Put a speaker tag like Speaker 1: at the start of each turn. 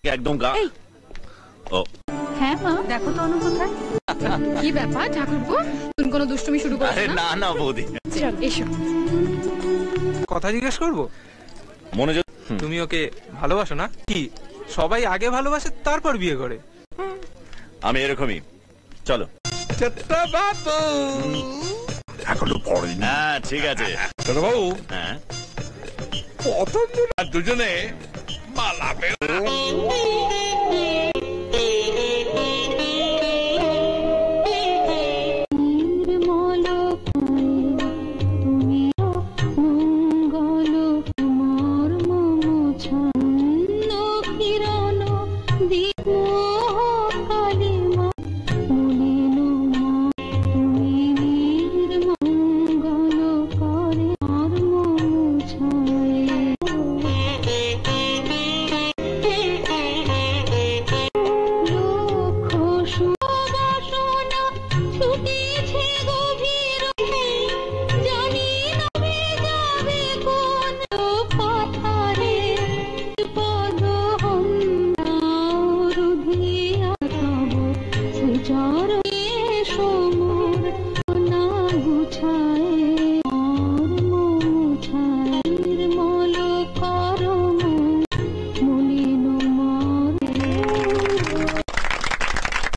Speaker 1: একদম গা। ও
Speaker 2: হ্যাঁ মা, দেখো তো অনু কোথায়। কি ব্যাপার ঠাকুরপো, তুমি কোনো দুষ্টুমি শুরু করছো?
Speaker 1: না না বৌদি,
Speaker 2: চল এসো।
Speaker 3: কথা জিজ্ঞেস করবো?
Speaker 1: মনোযোগ।
Speaker 3: তুমি ওকে ভালোবাসো না? কি সবাই আগে ভালোবাসে তারপর বিয়ে করে?
Speaker 1: আমি এরকমই। চলো।
Speaker 4: এখনো পড়েনি।
Speaker 1: হ্যাঁ ঠিক আছে
Speaker 4: বাবু,
Speaker 1: হ্যাঁ।
Speaker 4: প্রথম দুজনে মালা